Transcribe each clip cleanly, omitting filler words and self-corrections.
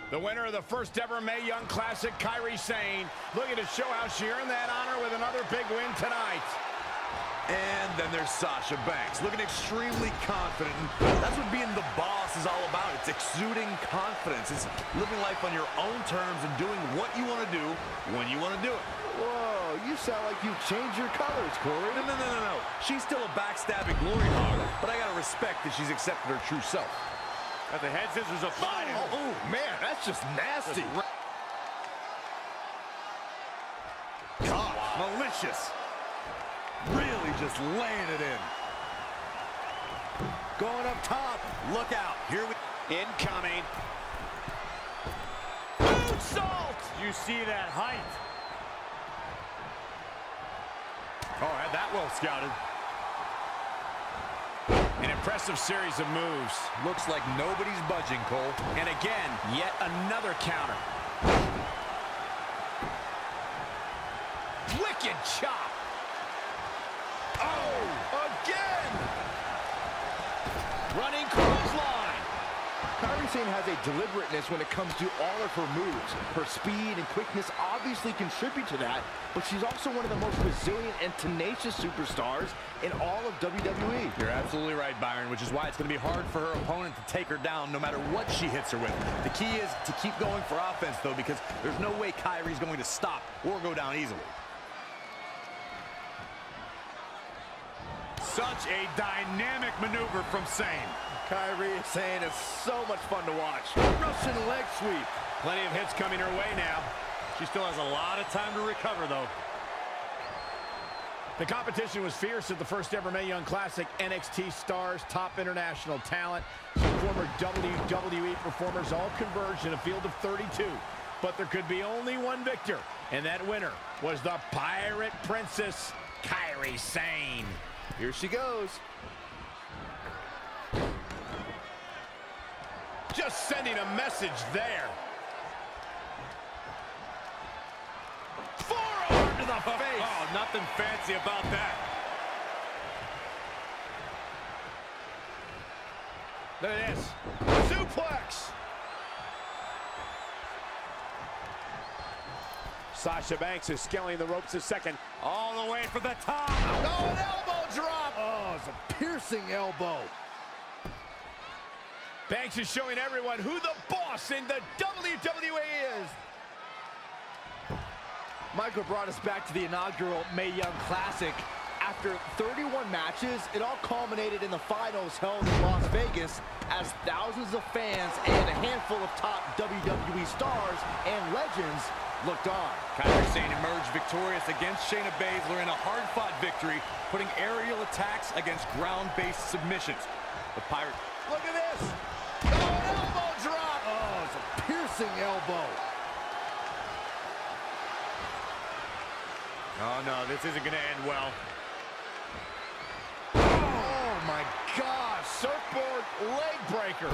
The winner of the first ever Mae Young Classic, Kairi Sane, looking to show how she earned that honor with another big win tonight. And then there's Sasha Banks, looking extremely confident. That's what being the boss is all about. It's exuding confidence. It's living life on your own terms and doing what you want to do when you want to do it. Whoa, you sound like you've changed your colors, Corey. No. She's still a backstabbing glory hog, but I gotta respect that she's accepted her true self. At the head scissors of fighting. Oh, man, that's just nasty. God, malicious. Really just laying it in. Going up top. Look out. Here we incoming. Moonsault! You see that height? Oh, had that well scouted. An impressive series of moves. Looks like nobody's budging, Cole. And again, yet another counter. Wicked chop. Oh, again! Running clothesline. Kairi Sane has a deliberateness when it comes to all of her moves. Her speed and quickness obviously contribute to that, but she's also one of the most resilient and tenacious superstars in all of WWE. You're absolutely right, Byron, which is why it's going to be hard for her opponent to take her down no matter what she hits her with. The key is to keep going for offense, though, because there's no way Kairi's going to stop or go down easily. Such a dynamic maneuver from Sane. Kairi Sane is so much fun to watch. Russian leg sweep. Plenty of hits coming her way now. She still has a lot of time to recover, though. The competition was fierce at the first ever Mae Young Classic. NXT stars, top international talent, some former WWE performers all converged in a field of 32. But there could be only one victor, and that winner was the Pirate Princess, Kairi Sane. Here she goes. Just sending a message there. Forearm to the face. Oh, nothing fancy about that. Look at this. Suplex. Sasha Banks is scaling the ropes a second. All the way from the top. Oh, an elbow drop. Oh, it's a piercing elbow. Banks is showing everyone who the boss in the WWE is. Michael brought us back to the inaugural Mae Young Classic. After 31 matches, it all culminated in the finals held in Las Vegas as thousands of fans and a handful of top WWE stars and legends looked on. Kairi Sane emerged victorious against Shayna Baszler in a hard-fought victory, putting aerial attacks against ground-based submissions. The Pirate... Look at this! Oh, an elbow drop! Oh, it's a piercing elbow. Oh, no, this isn't going to end well. Oh, my gosh! Surfboard leg breaker.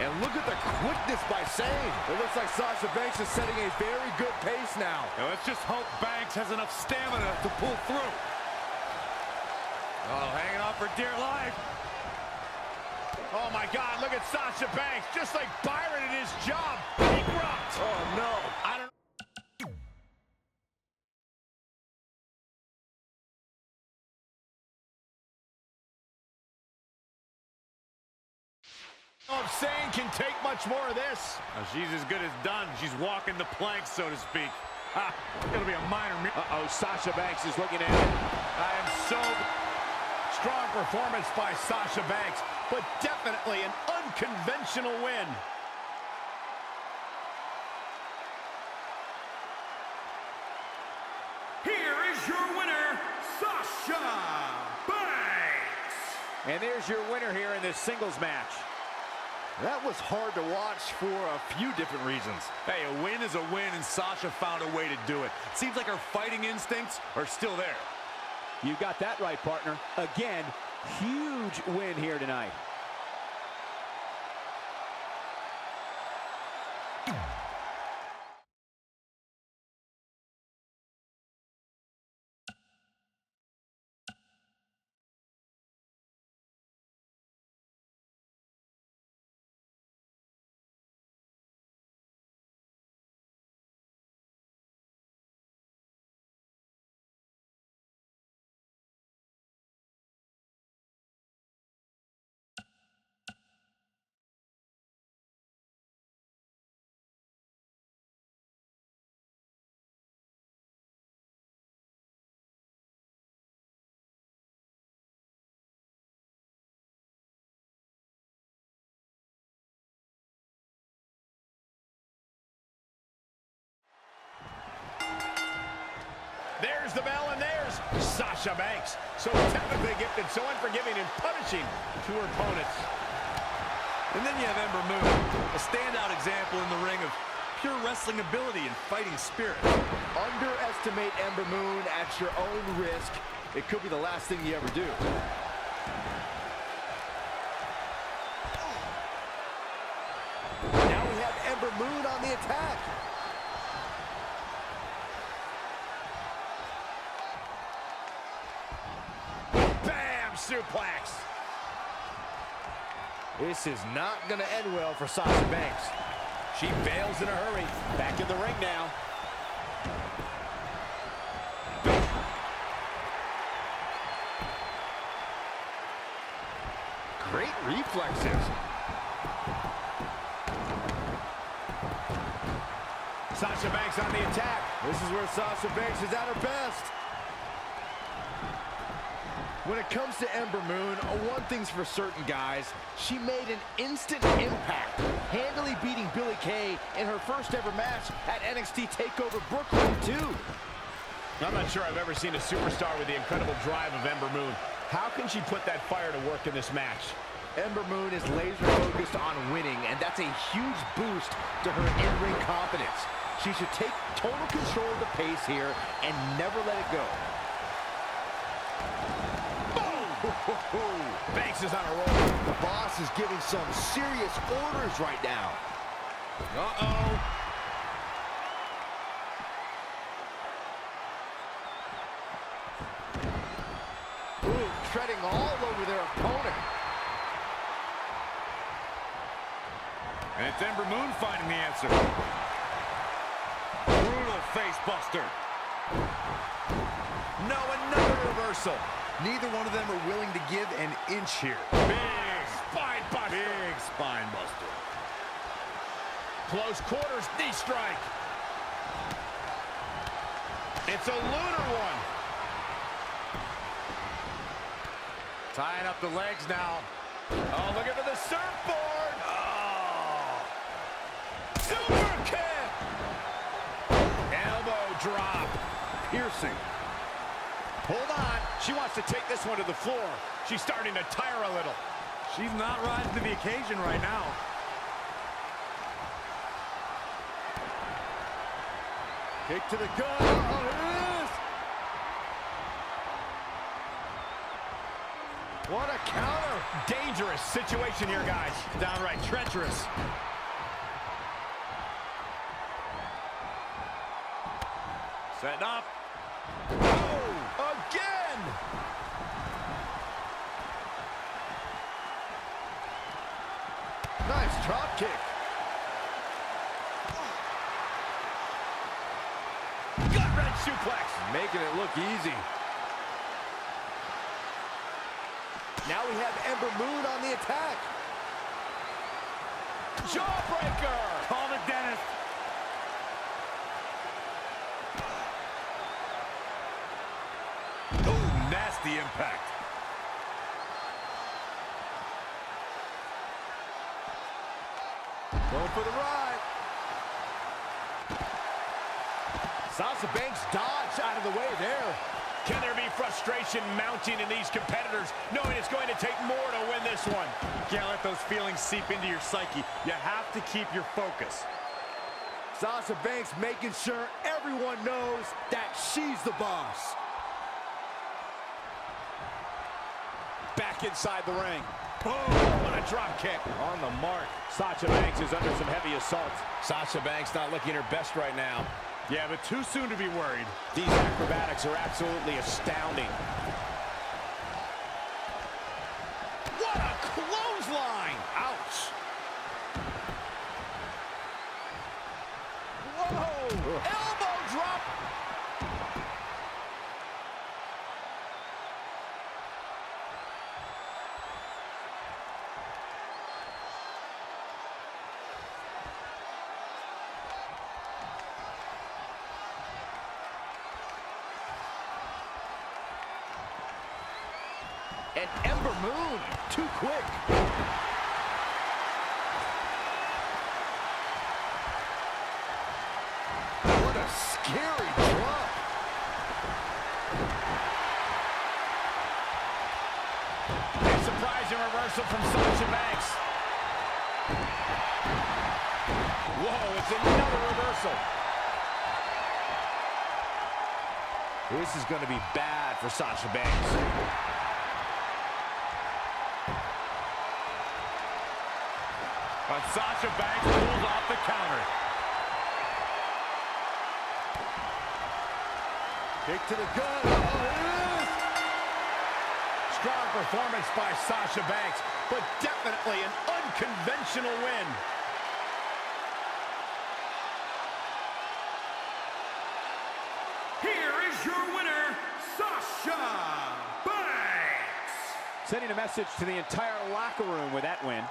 And look at the quickness by Sane. It looks like Sasha Banks is setting a very good pace now. Now let's just hope Banks has enough stamina to pull through. Oh, hanging on for dear life. Oh, my God, look at Sasha Banks. Just like Byron in his job. Bankrupt. Oh, no. I don't know if Sane can take much more of this. Now, she's as good as done. She's walking the plank, so to speak. It'll be a minor... Uh-oh, Sasha Banks is looking at it. I am so... Strong performance by Sasha Banks, but definitely an unconventional win. Here is your winner, Sasha Banks. And there's your winner here in this singles match. That was hard to watch for a few different reasons. Hey, a win is a win, and Sasha found a way to do it. Seems like her fighting instincts are still there. You got that right, partner. Again, huge win here tonight. There's the bell, and there's Sasha Banks. So technically gifted, so unforgiving and punishing to her opponents. And then you have Ember Moon, a standout example in the ring of pure wrestling ability and fighting spirit. Underestimate Ember Moon at your own risk. It could be the last thing you ever do. Now we have Ember Moon on the attack. Bam! Suplex. This is not going to end well for Sasha Banks. She bails in a hurry. Back in the ring now. Great reflexes. Sasha Banks on the attack. This is where Sasha Banks is at her best. When it comes to Ember Moon, one thing's for certain, guys. She made an instant impact, handily beating Billie Kay in her first ever match at NXT TakeOver Brooklyn 2. I'm not sure I've ever seen a superstar with the incredible drive of Ember Moon. How can she put that fire to work in this match? Ember Moon is laser focused on winning, and that's a huge boost to her in-ring confidence. She should take total control of the pace here and never let it go. Banks is on a roll. The boss is giving some serious orders right now. Uh-oh. Ooh, treading all over their opponent. And it's Ember Moon finding the answer. Brutal face buster. No, another reversal. Neither one of them are willing to give an inch here. Big spine buster. Big spine buster. Close quarters, knee strike. It's a lunar one. Tying up the legs now. Oh, looking for the surfboard. Oh. Super kick. Elbow drop. Piercing. Hold on. She wants to take this one to the floor. She's starting to tire a little. She's not rising to the occasion right now. Kick to the gut. Oh, here it is. What a counter. Dangerous situation here, guys. Downright treacherous. Setting up. Again! Nice drop kick. Gut-wrench suplex. Making it look easy. Now we have Ember Moon on the attack. Jawbreaker. Call the dentist. Ooh, nasty impact. Going for the ride. Sasha Banks dodged out of the way there. Can there be frustration mounting in these competitors, knowing it's going to take more to win this one? You can't let those feelings seep into your psyche. You have to keep your focus. Sasha Banks making sure everyone knows that she's the boss. Back inside the ring. Boom! What a drop kick. On the mark. Sasha Banks is under some heavy assault. Sasha Banks not looking her best right now. Yeah, but too soon to be worried. These acrobatics are absolutely astounding. What a clothesline! Ouch! Whoa! Elbow drop! And Ember Moon, too quick. What a scary drop. Surprising reversal from Sasha Banks. Whoa, it's another reversal. This is going to be bad for Sasha Banks. But Sasha Banks pulls off the counter. Kick to the gut. Oh, it is. Strong performance by Sasha Banks, but definitely an unconventional win. Here is your winner, Sasha Banks. Sending a message to the entire locker room with that win.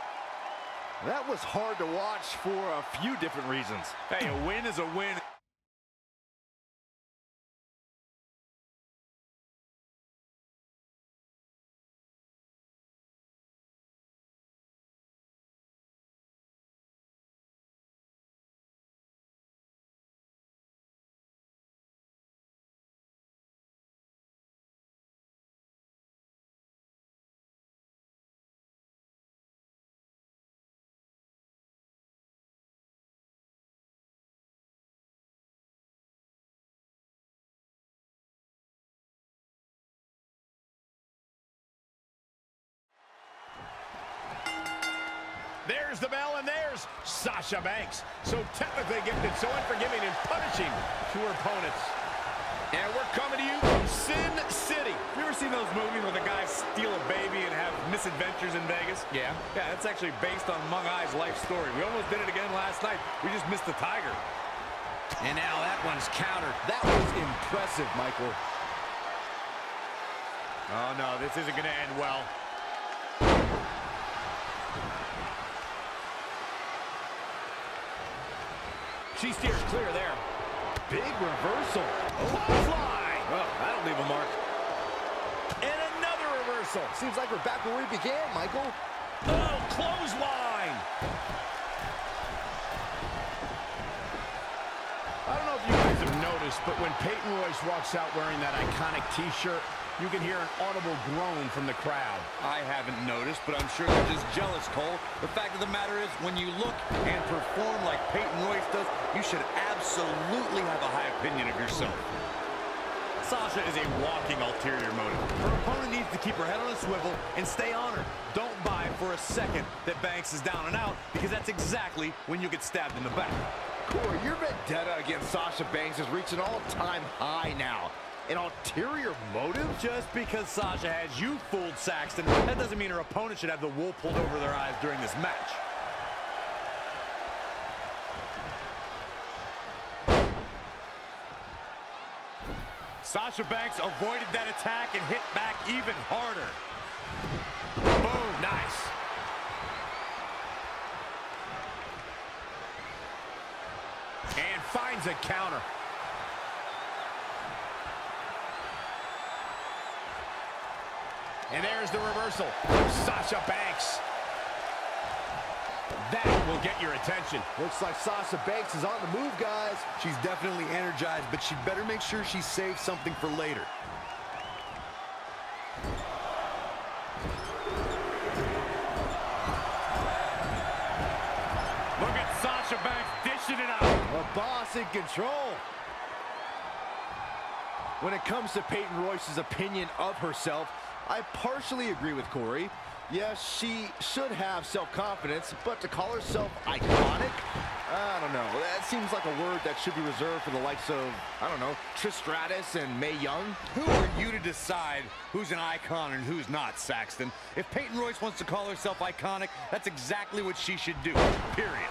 That was hard to watch for a few different reasons. Hey, a win is a win. There's the bell, and there's Sasha Banks. So technically gifted, so unforgiving and punishing to her opponents. And we're coming to you from Sin City. Have you ever seen those movies where the guys steal a baby and have misadventures in Vegas? Yeah. Yeah, that's actually based on Mung Ai's life story. We almost did it again last night. We just missed the tiger. And now that one's countered. That was impressive, Michael. Oh, no, this isn't going to end well. She steers clear there. Big reversal. Clothesline. Well, that'll leave a mark. And another reversal. Seems like we're back where we began, Michael. Oh, clothesline. I don't know if you guys have noticed, but when Peyton Royce walks out wearing that iconic T-shirt, you can hear an audible groan from the crowd. I haven't noticed, but I'm sure they're just jealous, Cole. The fact of the matter is, when you look and perform like Peyton Royce does, you should absolutely have a high opinion of yourself. Sasha is a walking ulterior motive. Her opponent needs to keep her head on a swivel and stay on her. Don't buy for a second that Banks is down and out, because that's exactly when you get stabbed in the back. Corey, your vendetta against Sasha Banks is reaching an all-time high now. An ulterior motive? Just because Sasha has you fooled, Saxton, that doesn't mean her opponent should have the wool pulled over their eyes during this match. Sasha Banks avoided that attack and hit back even harder. Boom, nice. And finds a counter. And there's the reversal from Sasha Banks. That will get your attention. Looks like Sasha Banks is on the move, guys. She's definitely energized, but she'd better make sure she saves something for later. Look at Sasha Banks dishing it out. A boss in control. When it comes to Peyton Royce's opinion of herself, I partially agree with Corey. Yes, she should have self-confidence, but to call herself iconic, I don't know. That seems like a word that should be reserved for the likes of, I don't know, Trish Stratus and Mae Young. Who are you to decide who's an icon and who's not, Saxton? If Peyton Royce wants to call herself iconic, that's exactly what she should do, period.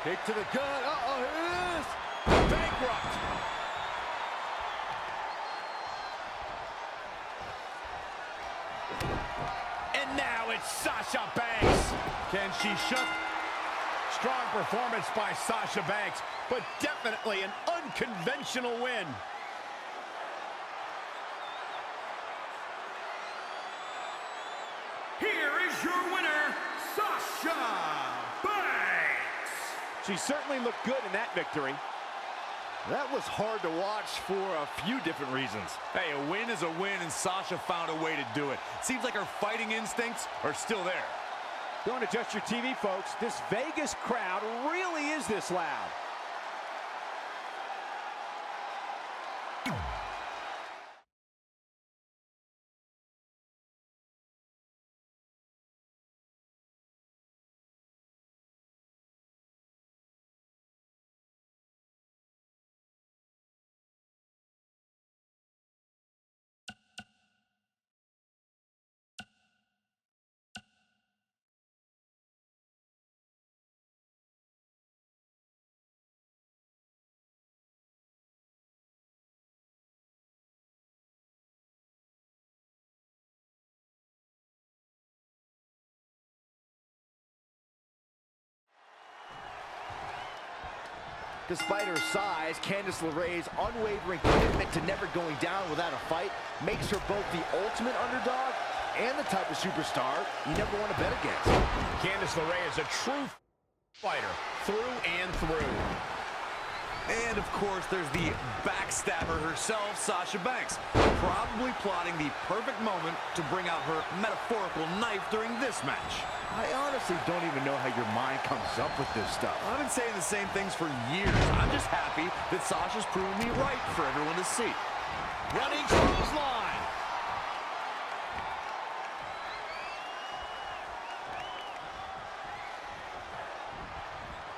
Kick to the gut. Uh-oh, here it is. Bankrupt. And now it's Sasha Banks. Can she shut? Strong performance by Sasha Banks, but definitely an unconventional win. Here is your winner, Sasha Banks. She certainly looked good in that victory. That was hard to watch for a few different reasons. Hey, a win is a win, and Sasha found a way to do it. Seems like her fighting instincts are still there. Don't adjust your TV, folks. This Vegas crowd really is this loud. Despite her size, Candice LeRae's unwavering commitment to never going down without a fight makes her both the ultimate underdog and the type of superstar you never want to bet against. Candice LeRae is a true fighter, through and through. And, of course, there's the backstabber herself, Sasha Banks, probably plotting the perfect moment to bring out her metaphorical knife during this match. I honestly don't even know how your mind comes up with this stuff. I've been saying the same things for years. I'm just happy that Sasha's proven me right for everyone to see. Running clothesline.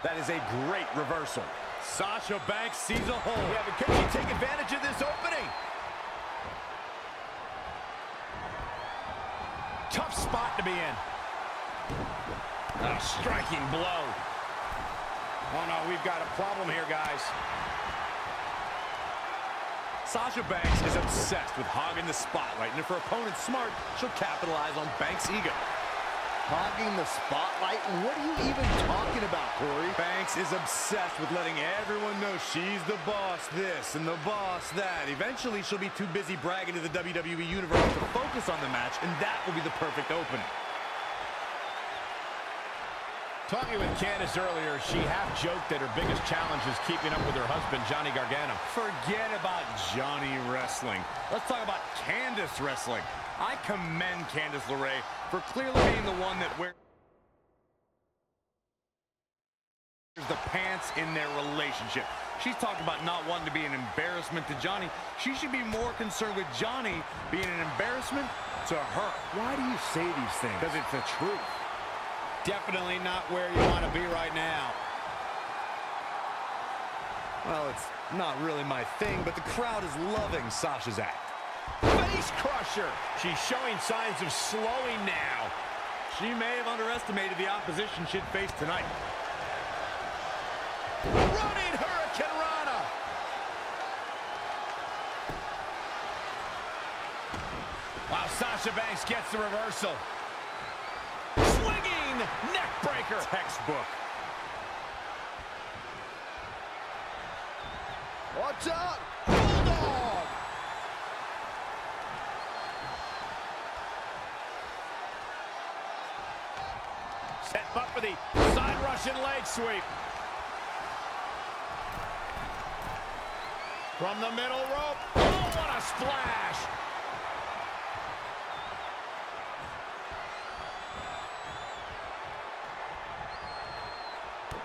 That is a great reversal. Sasha Banks sees a hole. Yeah, but can she take advantage of this opening? Tough spot to be in. A striking blow. Oh, no, we've got a problem here, guys. Sasha Banks is obsessed with hogging the spotlight, and if her opponent's smart, she'll capitalize on Banks' ego. Hogging the spotlight? What are you even talking about, Corey? Banks is obsessed with letting everyone know she's the boss this and the boss that. Eventually, she'll be too busy bragging to the WWE Universe to focus on the match, and that will be the perfect opening. Talking with Candice earlier, she half-joked that her biggest challenge is keeping up with her husband, Johnny Gargano. Forget about Johnny wrestling. Let's talk about Candice wrestling. I commend Candice LeRae for clearly being the one that wears the pants in their relationship. She's talked about not wanting to be an embarrassment to Johnny. She should be more concerned with Johnny being an embarrassment to her. Why do you say these things? Because it's the truth. Definitely not where you want to be right now. Well, it's not really my thing, but the crowd is loving Sasha's act. Face crusher. She's showing signs of slowing now. She may have underestimated the opposition she'd face tonight. Running Hurricane Rana. Wow, Sasha Banks gets the reversal. Swinging neck breaker. Textbook. What's up? Bulldog! Set up for the side Russian leg sweep. From the middle rope. Oh, what a splash!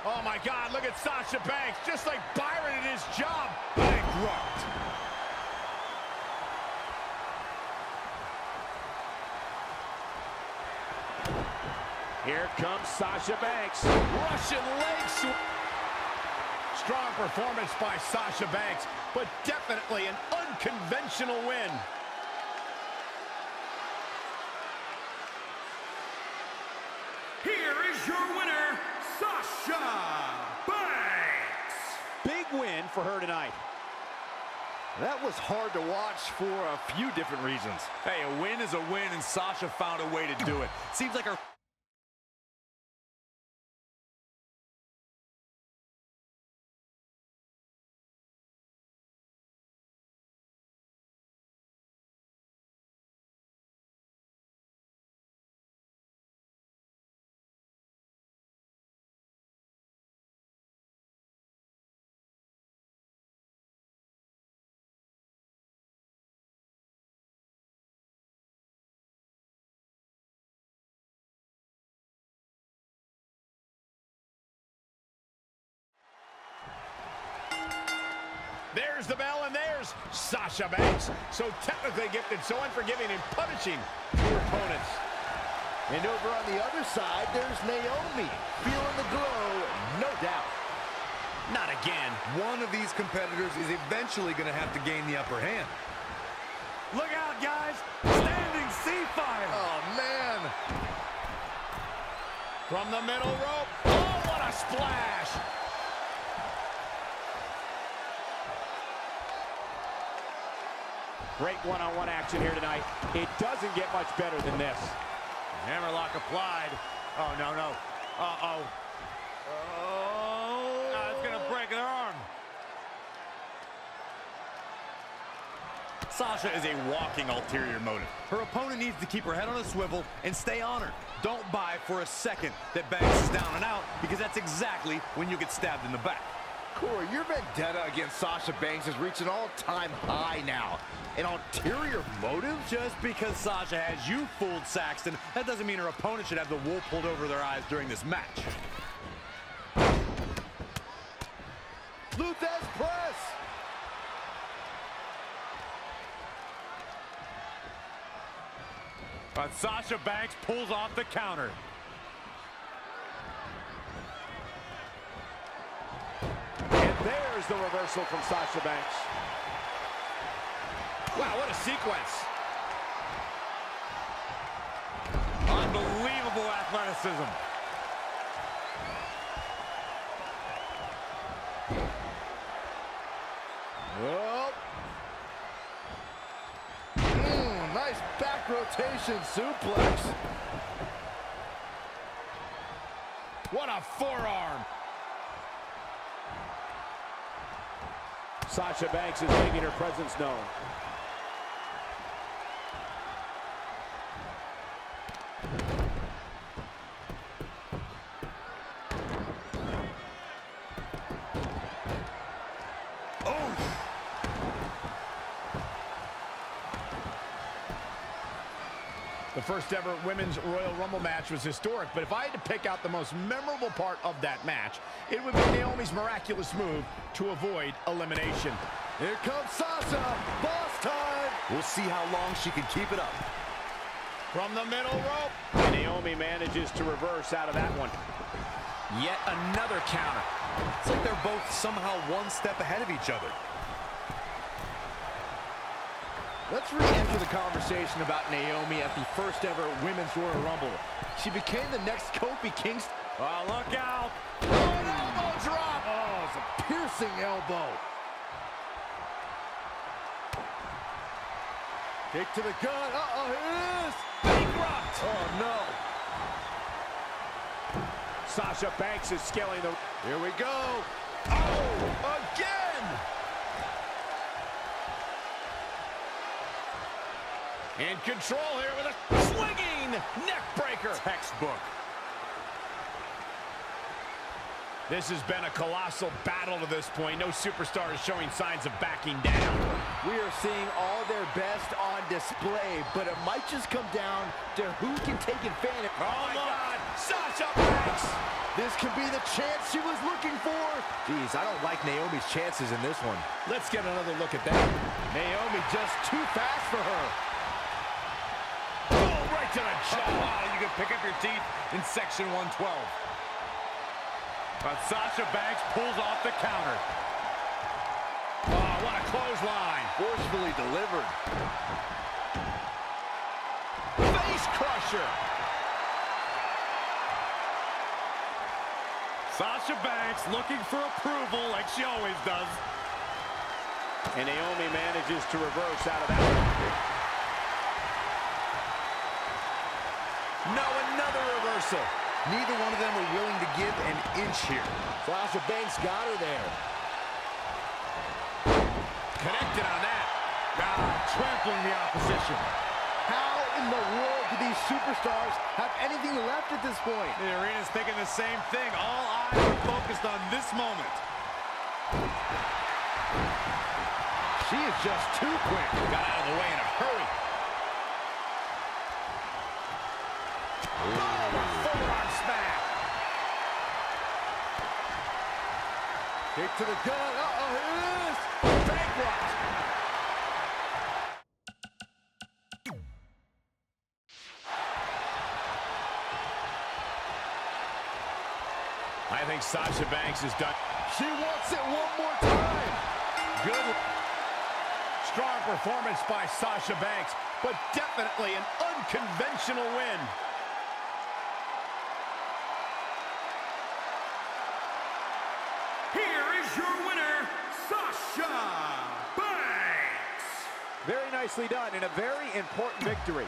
Oh, my God, look at Sasha Banks. Just like Byron in his job. Bankrupt. Here comes Sasha Banks. Russian leg sweep. Strong performance by Sasha Banks, but definitely an unconventional win. Here is your winner, Sasha Banks. Big win for her tonight. That was hard to watch for a few different reasons. Hey, a win is a win, and Sasha found a way to do it. Seems like her There's the bell, and there's Sasha Banks. So technically gifted, so unforgiving and punishing her opponents. And over on the other side, there's Naomi. Feeling the glow, no doubt. Not again. One of these competitors is eventually going to have to gain the upper hand. Look out, guys. Standing sea fire. Oh, man. From the middle rope. Oh, what a splash. Great one-on-one action here tonight. It doesn't get much better than this. Hammerlock applied. Oh, no, no. Uh-oh. Oh. It's going to break her arm. Sasha is a walking ulterior motive. Her opponent needs to keep her head on a swivel and stay on her. Don't buy for a second that Banks is down and out, because that's exactly when you get stabbed in the back. Corey, your vendetta against Sasha Banks is reaching an all-time high now. An ulterior motive? Just because Sasha has you fooled, Saxton, that doesn't mean her opponent should have the wool pulled over their eyes during this match. Luthez press! But Sasha Banks pulls off the counter. And there's the reversal from Sasha Banks. Wow, what a sequence. Unbelievable athleticism. Oh. Nice back rotation suplex. What a forearm. Sasha Banks is making her presence known. The first ever Women's Royal Rumble match was historic, but if I had to pick out the most memorable part of that match, it would be Naomi's miraculous move to avoid elimination. Here comes Sasha, boss time! We'll see how long she can keep it up. From the middle rope. And Naomi manages to reverse out of that one. Yet another counter. It's like they're both somehow one step ahead of each other. Let's re-enter the conversation about Naomi at the first ever Women's Royal Rumble. She became the next Kofi Kingston. Oh, look out. Oh, an elbow drop! Oh, it's a piercing elbow. Kick to the gut. Uh-oh, here it is. Bankrupt. Oh, no. Sasha Banks is scaling the... Here we go. Oh, again! In control here with a swinging neck breaker. Textbook. This has been a colossal battle to this point. No superstar is showing signs of backing down. We are seeing all their best on display, but it might just come down to who can take advantage. Oh my God, Sasha Banks! This could be the chance she was looking for. Geez, I don't like Naomi's chances in this one. Let's get another look at that. Naomi just too fast for her. Oh, right to the jaw. Wow, you can pick up your teeth in section 112. But Sasha Banks pulls off the counter. Oh, what a clothesline. Forcefully delivered. Face crusher. Sasha Banks looking for approval like she always does. And Naomi manages to reverse out of that one. No, another reversal. Neither one of them are willing to give an inch here. Sasha Banks got her there. Connected on that. Trampling the opposition. How in the world do these superstars have anything left at this point? The arena's thinking the same thing. All eyes are focused on this moment. She is just too quick. Got out of the way in a hurry. Oh, a forearm smack. Kick to the gut. Uh-oh, here it is. onslaught. I think Sasha Banks is done. She wants it one more time. Good. Strong performance by Sasha Banks, but definitely an unconventional win. Here is your winner, Sasha Banks. Very nicely done in a very important victory.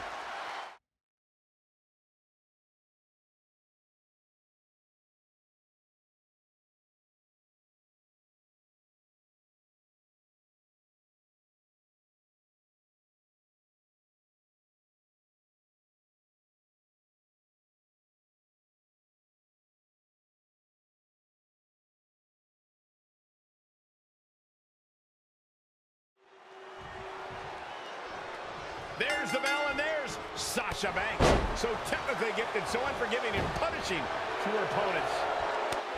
There's the bell, and there's Sasha Banks. So technically gifted, so unforgiving and punishing to her opponents.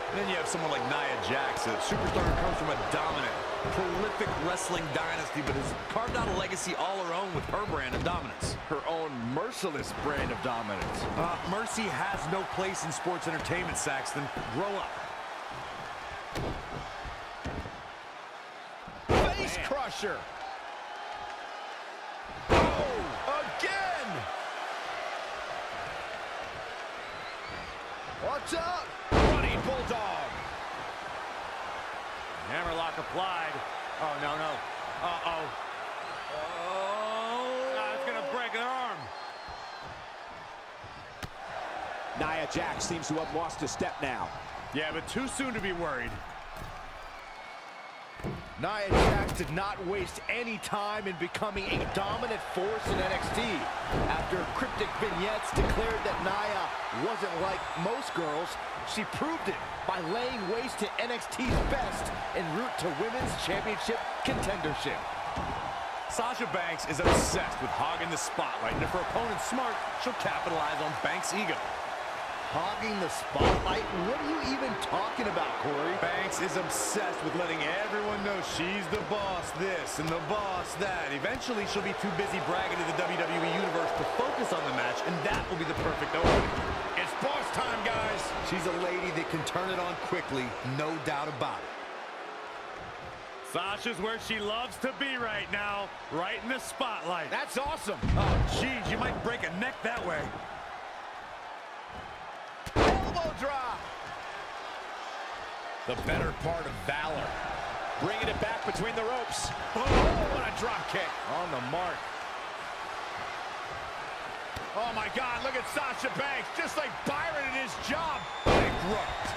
And then you have someone like Nia Jax, a superstar who comes from a dominant, prolific wrestling dynasty, but has carved out a legacy all her own with her brand of dominance. Her own merciless brand of dominance. Mercy has no place in sports entertainment, Saxton. Grow up. Face crusher. Again! Watch out! Running bulldog. Hammerlock applied. Oh, no, no. Uh-oh. Oh, it's going to break her arm. Nia Jax seems to have lost a step now. Yeah, but too soon to be worried. Nia Jax did not waste any time in becoming a dominant force in NXT. After cryptic vignettes declared that Nia wasn't like most girls, she proved it by laying waste to NXT's best en route to Women's Championship contendership. Sasha Banks is obsessed with hogging the spotlight, and if her opponent's smart, she'll capitalize on Banks' ego. Hogging the spotlight? What are you even talking about, Corey? Banks is obsessed with letting everyone know she's the boss this and the boss that. Eventually, she'll be too busy bragging to the WWE Universe to focus on the match, and that will be the perfect opening. It's boss time, guys. She's a lady that can turn it on quickly, no doubt about it. Sasha's where she loves to be right now, right in the spotlight. That's awesome. Oh, geez, you might break a neck that way. Elbow drop. The better part of valor. Bringing it back between the ropes. Oh, what a drop kick. On the mark. Oh, my God, look at Sasha Banks. Just like Byron in his job. Bankrupt.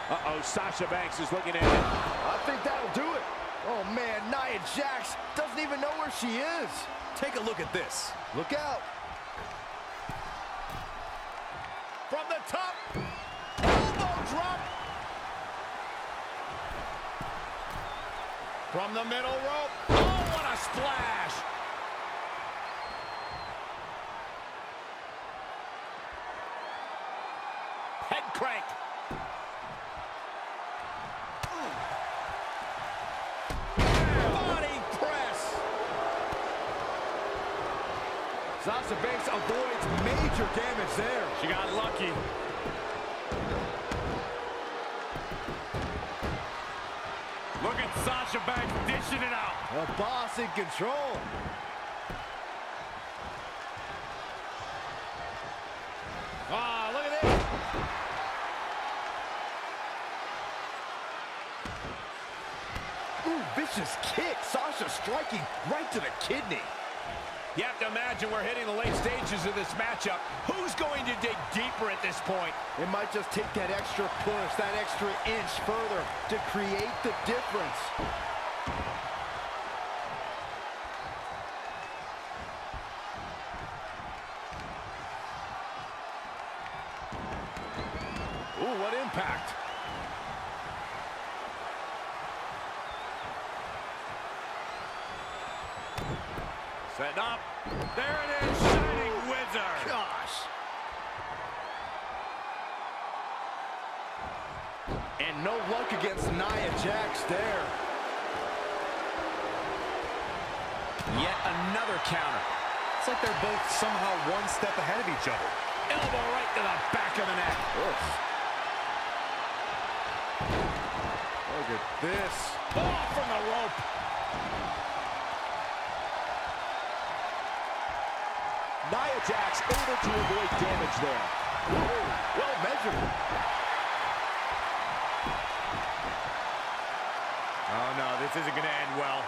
Uh-oh, Sasha Banks is looking at it. I think that'll do it. Oh, man, Nia Jax doesn't even know where she is. Take a look at this. Look out. From the top. Elbow drop. From the middle rope. Oh, what a splash. Head crank. Body press. Sasha Banks avoids major damage there. She got lucky. Look at Sasha Banks dishing it out. A boss in control. Ah, look at this. Ooh, vicious kick. Sasha striking right to the kidney. You have to imagine we're hitting the late stages of this matchup. Who's going to dig deeper at this point? It might just take that extra push, that extra inch further to create the difference. Ooh, what impact. Setting up. There it is, Shining Wizard. Gosh. And no luck against Nia Jax there. Yet another counter. It's like they're both somehow one step ahead of each other. Elbow right to the back of the neck. Oof. Look at this. Oh, from the rope. Nia Jax able to avoid damage there. Whoa, well measured. Oh, no, this isn't going to end well.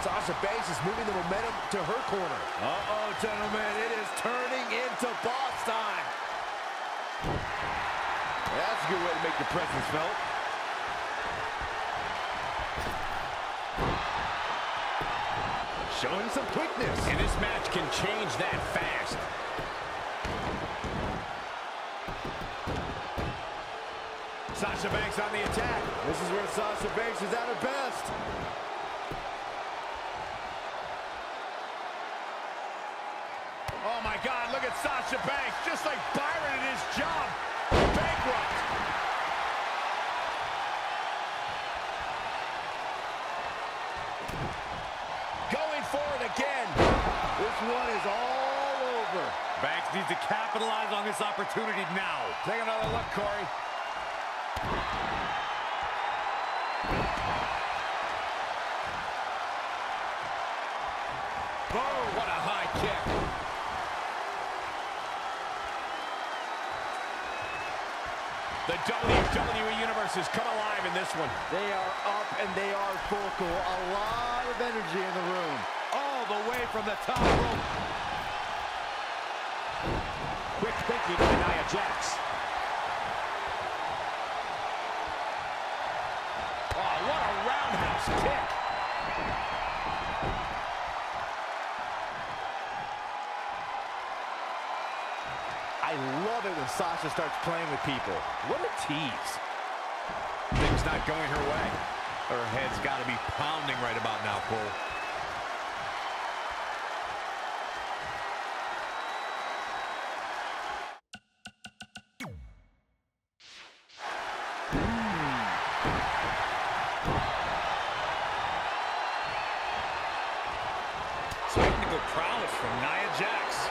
Sasha Banks is moving the momentum to her corner. Uh-oh, gentlemen, it is turning into boss time. That's a good way to make your presence felt. Showing some quickness. And this match can change that fast. Sasha Banks on the attack. This is where Sasha Banks is at her best. Oh, my God, look at Sasha Banks. Just like Byron in his job. Bankrupt. Going for it again. This one is all over. Banks needs to capitalize on this opportunity now. Take another look, Corey. Oh, what a high kick. The WWE Universe has come alive in this one. They are up and they are vocal. A lot of energy in the room. All the way from the top rope. Quick thinking by Nia Jax. Oh, what a roundhouse kick. I love it when Sasha starts playing with people. What a tease. Things not going her way. Her head's got to be pounding right about now, Cole. Technical prowess from Nia Jax.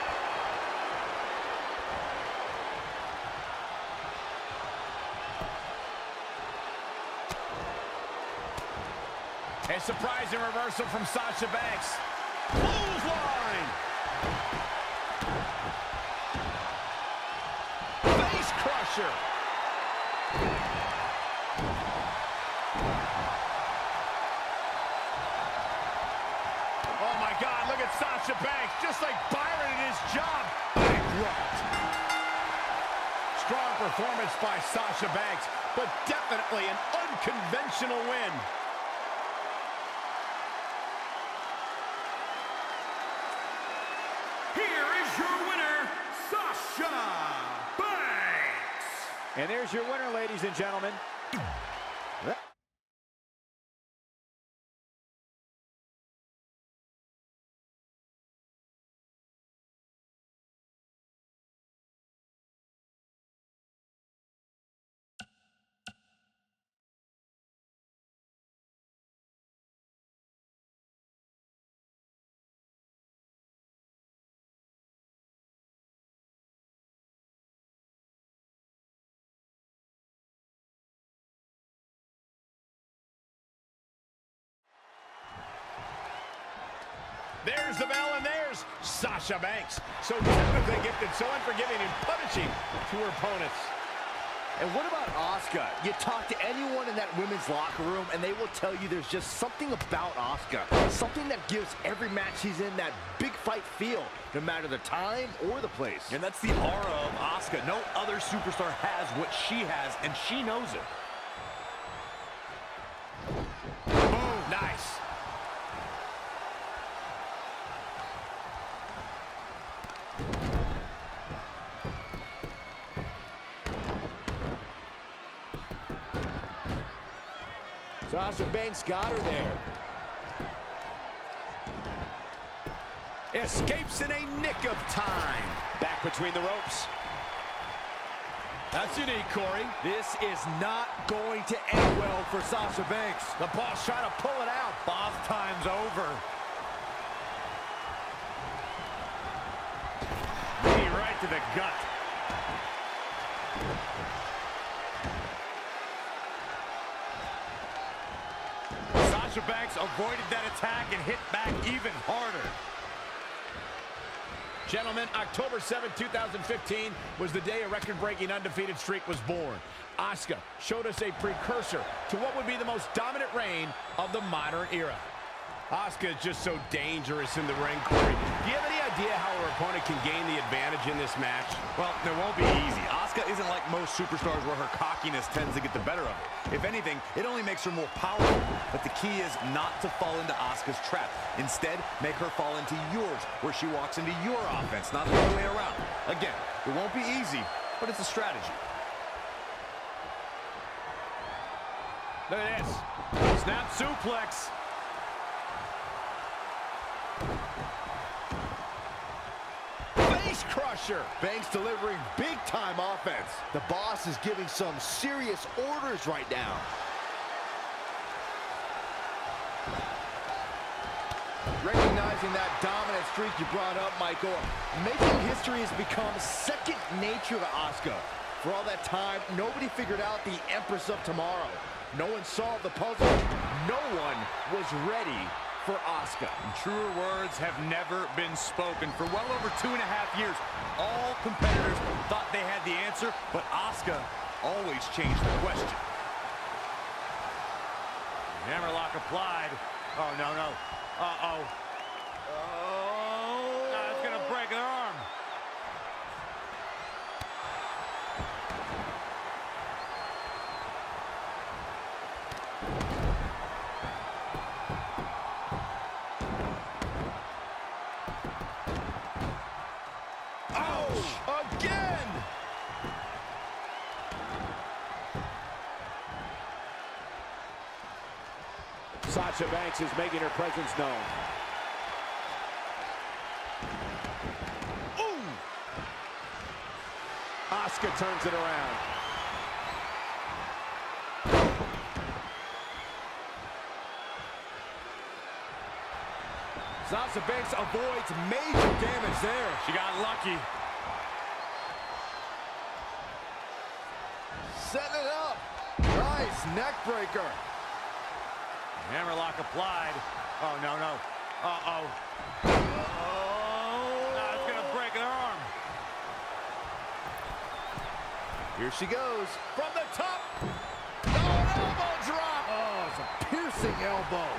A surprising reversal from Sasha Banks. Clothesline! Face crusher! Oh my God, look at Sasha Banks, just like Byron in his job. Bankrupt. Strong performance by Sasha Banks, but definitely an unconventional win. Here is your winner, Sasha Banks. And there's your winner, ladies and gentlemen. There's the bell, and there's Sasha Banks. So technically gifted, so unforgiving and punishing to her opponents. And what about Asuka? You talk to anyone in that women's locker room, and they will tell you there's just something about Asuka. Something that gives every match she's in that big fight feel, no matter the time or the place. And that's the aura of Asuka. No other superstar has what she has, and she knows it. Boom, nice. Sasha Banks got her there. Escapes in a nick of time. Back between the ropes. That's unique, Corey. This is not going to end well for Sasha Banks. The boss trying to pull it out. Boss time's over. Knee right to the gut. Sasha Banks avoided that attack and hit back even harder. Gentlemen, October 7, 2015 was the day a record-breaking undefeated streak was born. Asuka showed us a precursor to what would be the most dominant reign of the modern era. Asuka is just so dangerous in the ring, Corey. Do you have any idea how her opponent can gain the advantage in this match? Well, it won't be easy. Asuka isn't like most superstars where her cockiness tends to get the better of her. If anything, it only makes her more powerful. But the key is not to fall into Asuka's trap. Instead, make her fall into yours, where she walks into your offense, not the other way around. Again, it won't be easy, but it's a strategy. Look at this. Snap suplex. Face crusher. Banks delivering big-time offense. The boss is giving some serious orders right now. Recognizing that dominant streak you brought up, Michael, making history has become second nature to Asuka. For all that time, nobody figured out the Empress of Tomorrow. No one solved the puzzle. No one was ready for Asuka. Truer words have never been spoken. For well over 2.5 years, all competitors thought they had the answer, but Asuka always changed the question. Hammerlock applied. Oh, no, no. Uh-oh. Oh. It's going to break her arm. Again! Sasha Banks is making her presence known. Ooh! Asuka turns it around. Sasha Banks avoids major damage there. She got lucky. Setting it up. Nice neck breaker. Hammerlock applied. Oh, no, no. Uh-oh. Oh. It's going to break her arm. Here she goes. From the top. Oh, an elbow drop. Oh, it's a piercing elbow.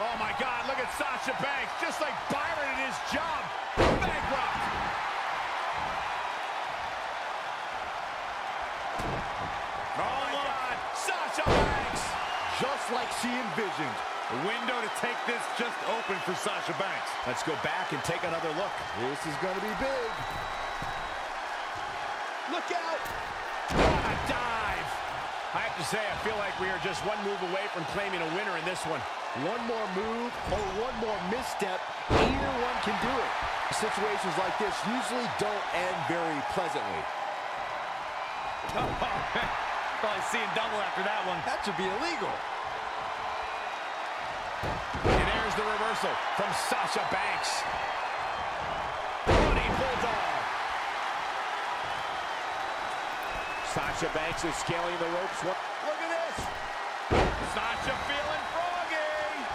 Oh, my God. Look at Sasha Banks. Just like Byron in his job. Bankrupt. Oh, my God. Sasha Banks. Just like she envisioned. The window to take this just opened for Sasha Banks. Let's go back and take another look. This is going to be big. Look out. What a dive. I have to say, I feel like we are just one move away from claiming a winner in this one. One more move or one more misstep, either one can do it. Situations like this usually don't end very pleasantly. Probably seeing double after that one. That should be illegal. And there's the reversal from Sasha Banks. Running bulldog. Sasha Banks is scaling the ropes. Look at this. Sasha feeling froggy.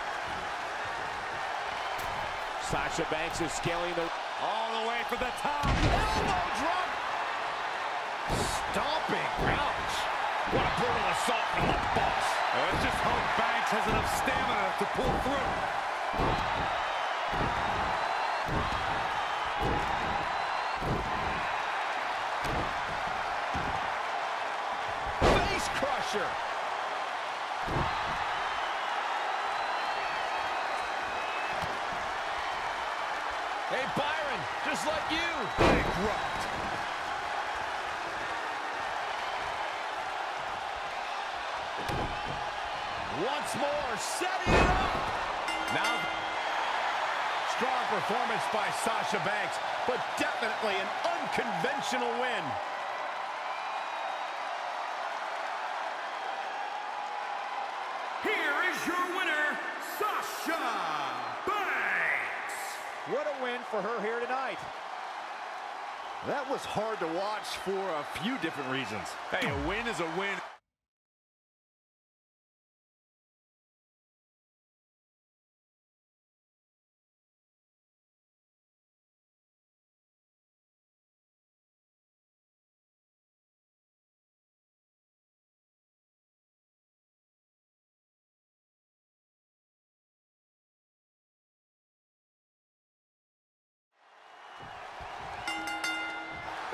Sasha Banks is scaling the... All the way for the top. Elbow drop. Stomping. Ouch. What a brutal assault from the boss. Let's just hope Banks has enough stamina to pull through. Face crusher. Hey, Byron, just like you. Bankrupt. Once more, setting it up. Now, Strong performance by Sasha Banks, but definitely an unconventional win. Here is your winner, Sasha Banks. What a win for her here tonight. That was hard to watch for a few different reasons. Hey, a win is a win.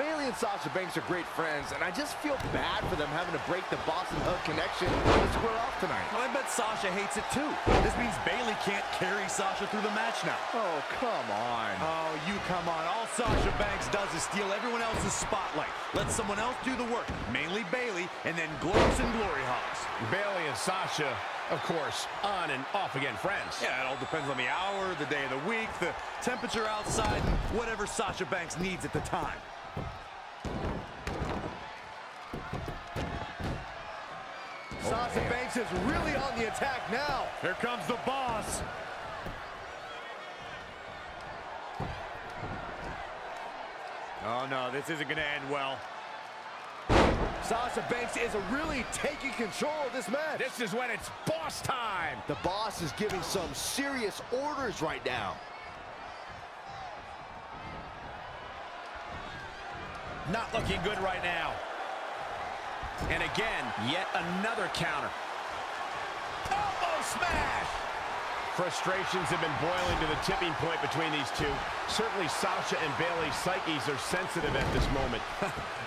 Bayley and Sasha Banks are great friends, and I just feel bad for them having to break the Boston Hug connection and square off tonight. I bet Sasha hates it too. This means Bayley can't carry Sasha through the match now. Oh, come on. Oh, you come on. All Sasha Banks does is steal everyone else's spotlight. Let someone else do the work, mainly Bayley, and then gloats and glory hogs. Bayley and Sasha, of course, on and off again friends. Yeah, it all depends on the hour, the day of the week, the temperature outside, and whatever Sasha Banks needs at the time. Sasha Banks is really on the attack now. Here comes the boss. Oh, no, this isn't going to end well. Sasha Banks is really taking control of this match. This is when it's boss time. The boss is giving some serious orders right now. Not looking good right now. And again, yet another counter. Elbow smash! Frustrations have been boiling to the tipping point between these two. Certainly Sasha and Bayley's psyches are sensitive at this moment.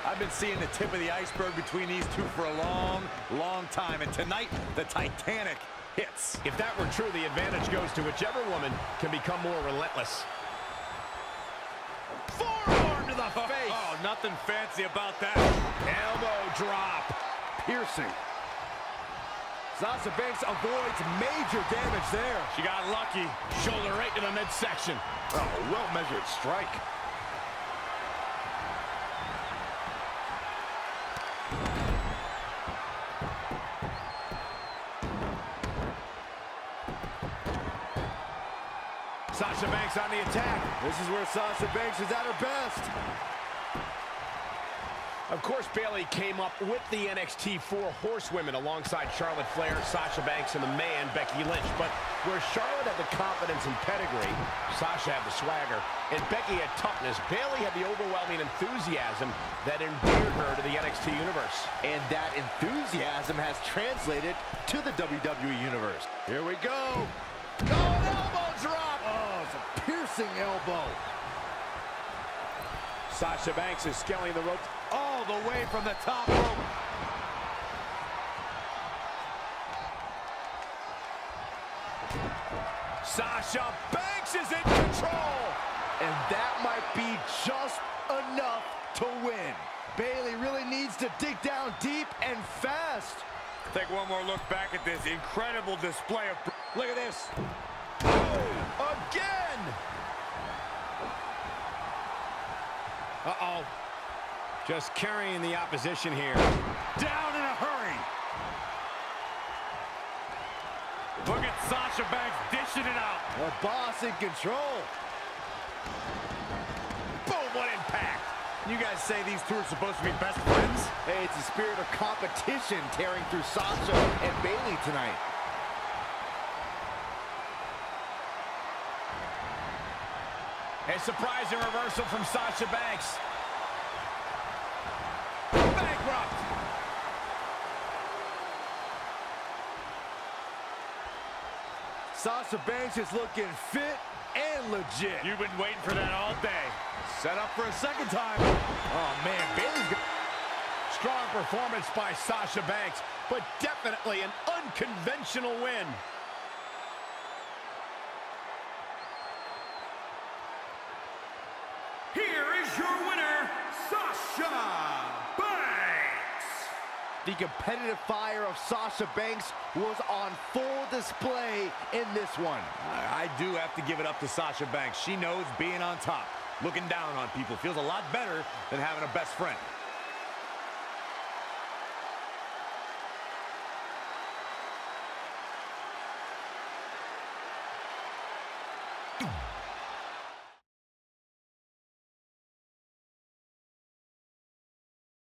I've been seeing the tip of the iceberg between these two for a long, long time. And tonight, the Titanic hits. If that were true, the advantage goes to whichever woman can become more relentless. Forearm to the face. Oh, nothing fancy about that. Elbow drop. Piercing. Sasha Banks avoids major damage there. She got lucky. Shoulder right to the midsection. Oh, well-measured strike. Sasha Banks on the attack. This is where Sasha Banks is at her best. Of course, Bayley came up with the NXT 4 Horsewomen alongside Charlotte Flair, Sasha Banks, and the man, Becky Lynch. But where Charlotte had the confidence and pedigree, Sasha had the swagger, and Becky had toughness, Bayley had the overwhelming enthusiasm that endeared her to the NXT universe. And that enthusiasm has translated to the WWE universe. Here we go. Oh, an elbow drop! Oh, it's a piercing elbow. Sasha Banks is scaling the ropes All the way from the top rope. Sasha Banks is in control! And that might be just enough to win. Bayley really needs to dig down deep and fast. Take one more look back at this incredible display of... Look at this. Oh, again! Uh-oh. Just carrying the opposition here. Down in a hurry. Look at Sasha Banks dishing it out. The boss in control. Boom, what impact! You guys say these two are supposed to be best friends? Hey, it's the spirit of competition tearing through Sasha and Bayley tonight. A surprising reversal from Sasha Banks. Bankrupt! Sasha Banks is looking fit and legit. You've been waiting for that all day. Set up for a second time. Oh, man, Bayley's got... Strong performance by Sasha Banks, but definitely an unconventional win. Here is your winner, Sasha Banks. The competitive fire of Sasha Banks was on full display in this one. I do have to give it up to Sasha Banks. She knows being on top, looking down on people, feels a lot better than having a best friend.